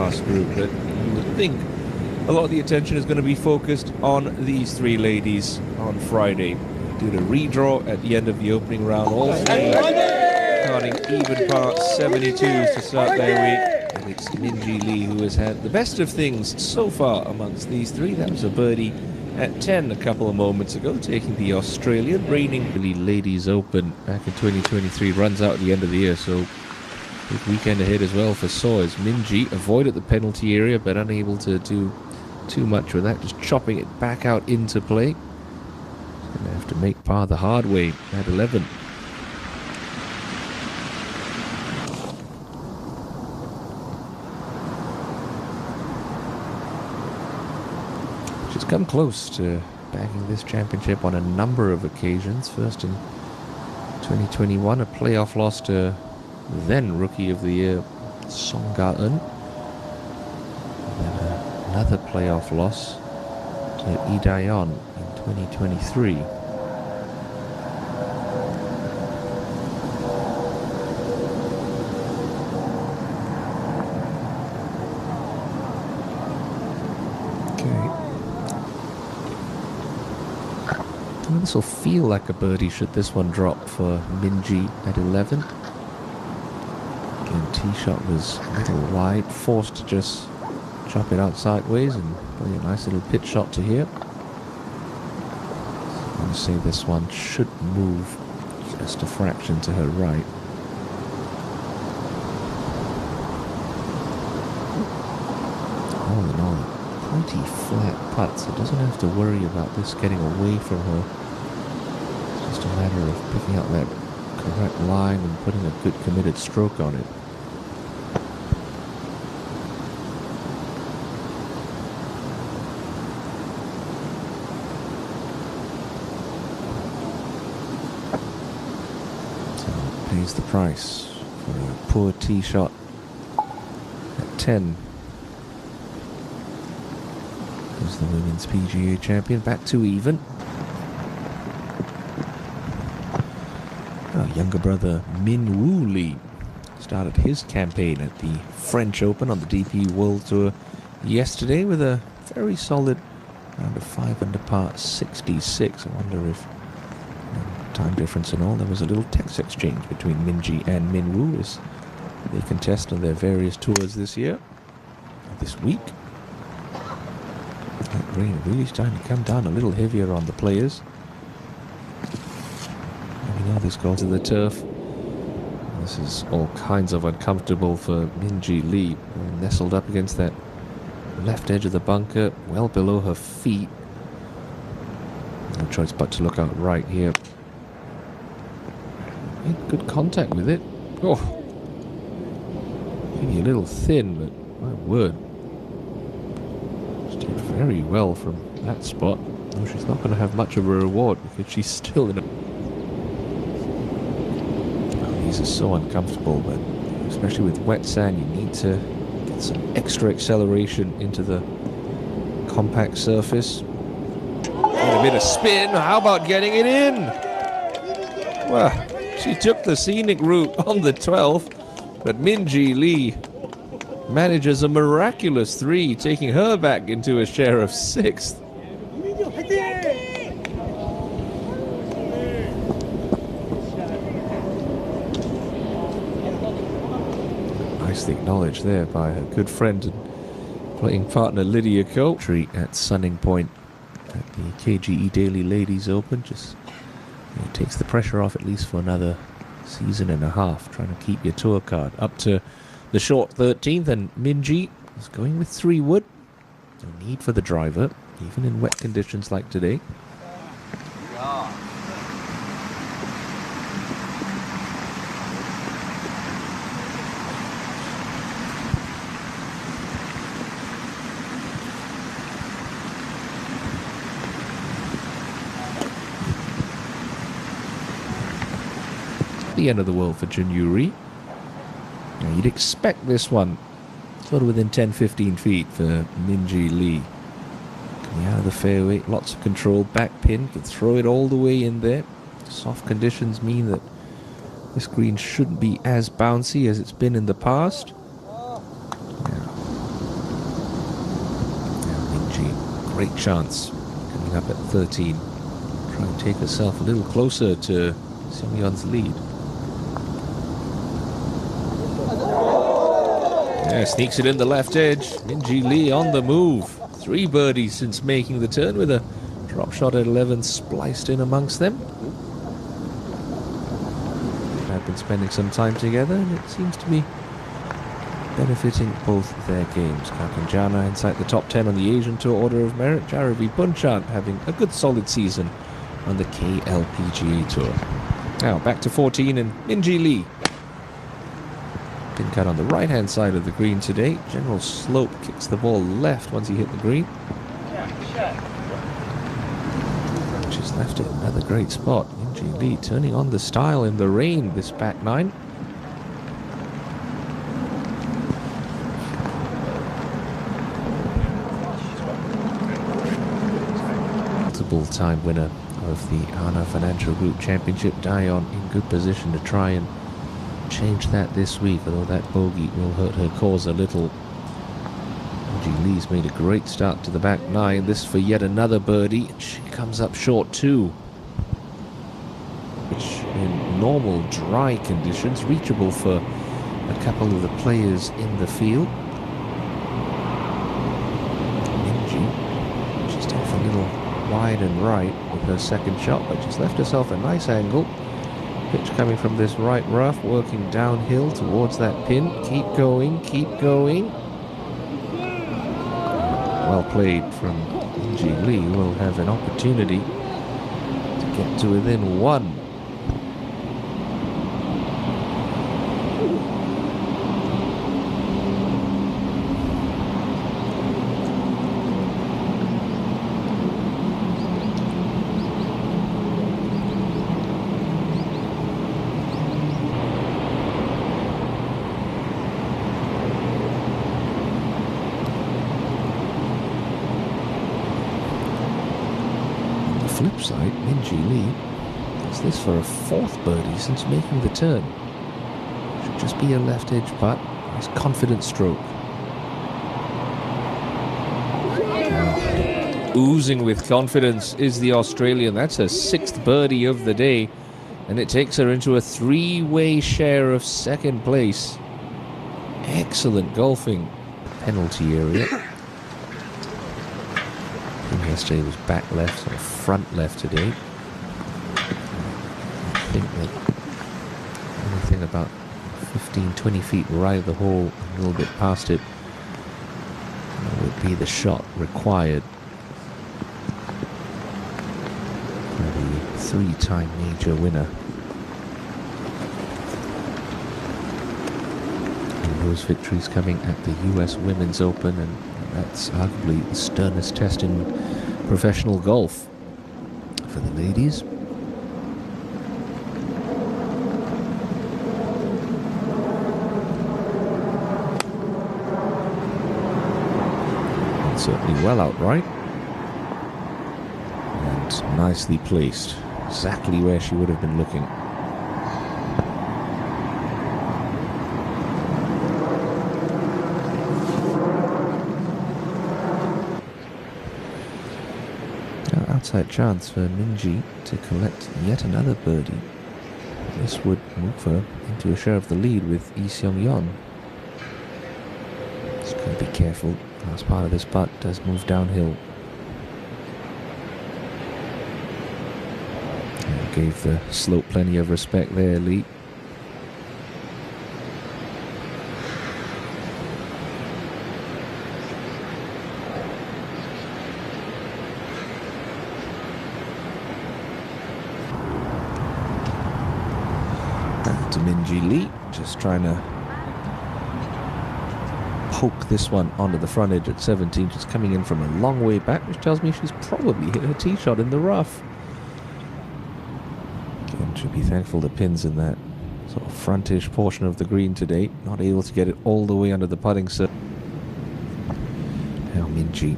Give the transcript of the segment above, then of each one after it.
last group, but you would think a lot of the attention is going to be focused on these three ladies on Friday. Did a redraw at the end of the opening round. All three starting even par 72s to start their week. And it's Minjee Lee who has had the best of things so far amongst these three. That was a birdie at 10 a couple of moments ago, taking the Australian reigning Ladies Open back in 2023. Runs out at the end of the year, so big weekend ahead as well for Sawyers. Minjee avoided the penalty area, but unable to do too much with that, just chopping it back out into play. Going to have to make par the hard way at 11. She's come close to bagging this championship on a number of occasions. First in 2021, a playoff loss to then Rookie of the Year Song Ga-eun. Another playoff loss to Lee Dae-yeon in 2023. Okay. This will feel like a birdie should this one drop for Minjee at 11. Again, tee shot was a little wide, forced to just chop it out sideways and play a nice little pitch shot to here. I'm going to say this one should move just a fraction to her right. All in all, pretty flat putt, so doesn't have to worry about this getting away from her. It's just a matter of picking up that correct line and putting a good committed stroke on it. Pays the price for a poor tee shot at 10. As the Women's PGA Champion, back to even. Our younger brother Min Lee started his campaign at the French Open on the DP World Tour yesterday with a very solid round of 5 under par 66. I wonder if time difference and all, there was a little text exchange between Minjee and Min Woo as they contest on their various tours this year, this week. That rain really starting to come down a little heavier on the players. And we know this goes to the turf. This is all kinds of uncomfortable for Minjee Lee, nestled up against that left edge of the bunker, well below her feet. No choice but to look out right here. Good contact with it. Oh, maybe a little thin, but my word, she did very well from that spot. Oh, she's not going to have much of a reward because she's still in a... Oh, these are so uncomfortable, but especially with wet sand, you need to get some extra acceleration into the compact surface. And a bit of spin. How about getting it in? Well, she took the scenic route on the 12th, but Minjee Lee manages a miraculous 3, taking her back into a share of 6th. Nicely acknowledged there by her good friend and playing partner Lydia Ko. At Sunning Point at the KGE Daily Ladies Open, just it takes the pressure off at least for another season and a half, trying to keep your tour card up to the short 13th, and Minjee is going with 3 wood. No need for the driver, even in wet conditions like today. The end of the world for Junyu Ri. Now you'd expect this one sort of within 10-15 feet for Minjee Lee. Coming out of the fairway, lots of control, back pin, can throw it all the way in there. Soft conditions mean that this green shouldn't be as bouncy as it's been in the past. Yeah. great chance coming up at 13. Try and take herself a little closer to Seong-yeon's lead. Yeah, sneaks it in the left edge. Minjee Lee on the move. 3 birdies since making the turn, with a drop shot at 11 spliced in amongst them. They've been spending some time together, and it seems to be benefiting both their games. Jana inside the top 10 on the Asian Tour Order of Merit. Jaravi Punchan having a good solid season on the KLPGA Tour. Now back to 14 and Minjee Lee. Pin cut on the right hand side of the green today. General slope, kicks the ball left once he hit the green. Just left it another great spot. Minjee Lee turning on the style in the rain this back 9. Multiple-time winner of the Hana Financial Group Championship. Dion in good position to try and change that this week, although that bogey will hurt her cause a little. Minjee Lee's made a great start to the back 9. This for yet another birdie. She comes up short too, which in normal dry conditions reachable for a couple of the players in the field. Minjee, she's off a little wide and right with her second shot, but she's left herself a nice angle. Pitch coming from this right rough, working downhill towards that pin. Keep going, keep going. Well played from Minjee Lee, who will have an opportunity to get to within 1. Flip side, Minjee Lee does this for a 4th birdie since making the turn. Should just be a left edge putt. Nice confident stroke. Oozing with confidence is the Australian. That's her 6th birdie of the day, and it takes her into a 3-way share of 2nd place. Excellent golfing. Penalty area. Yesterday was back left, sort of front left today. I think that anything about 15-20 feet right of the hole, a little bit past it, would be the shot required for the 3-time major winner. And those victories coming at the US Women's Open, and that's arguably the sternest test in professional golf for the ladies. And certainly well outright. And nicely placed. Exactly where she would have been looking. Outside chance for Minjee to collect yet another birdie. This would move her into a share of the lead with Lee Seong-yeon. Just got to be careful. Last part of this putt does move downhill. And gave the slope plenty of respect there, Lee. To Minjee Lee, just trying to poke this one onto the front edge at 17. She's coming in from a long way back, which tells me she's probably hit her tee shot in the rough. Again, should be thankful the pins in that sort of frontish portion of the green today. Not able to get it all the way under the putting circle. Now Minjee,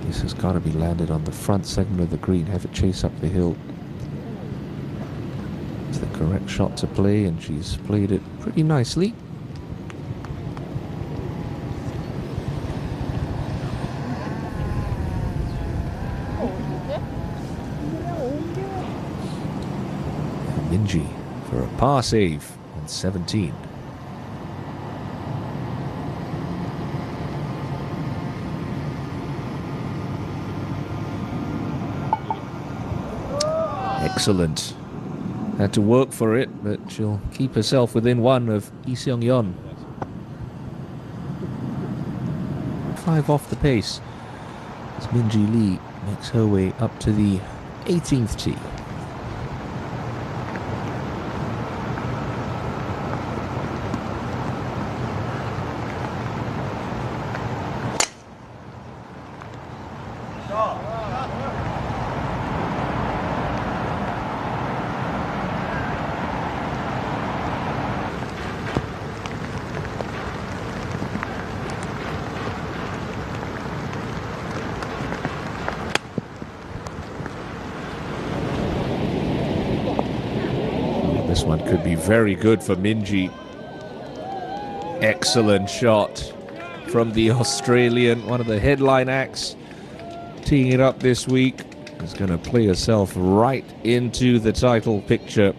this has got to be landed on the front segment of the green. Have it chase up the hill. The correct shot to play, and she's played it pretty nicely. Minjee for a par save on 17. Excellent. Had to work for it, but she'll keep herself within one of Lee Seong-yeon. 5 off the pace as Minjee Lee makes her way up to the 18th tee. This one could be very good for Minjee. Excellent shot from the Australian, one of the headline acts, teeing it up this week. Is going to play herself right into the title picture.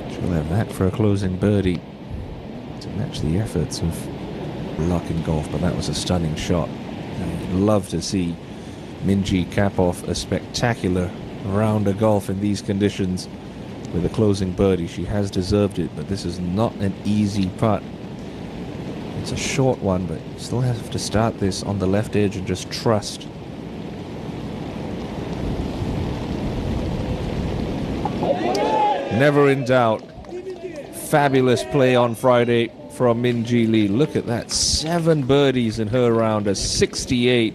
She'll have that for a closing birdie to match the efforts of luck in golf, but that was a stunning shot. I'd love to see Minjee cap off a spectacular round of golf in these conditions with a closing birdie. She has deserved it, but this is not an easy putt. It's a short one, but you still have to start this on the left edge and just trust. Never in doubt. Fabulous play on Friday from Minjee Lee. Look at that, 7 birdies in her round, a 68.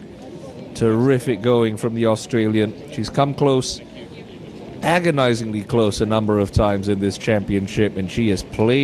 Terrific going from the Australian. She's come close, agonizingly close, a number of times in this championship, and she has played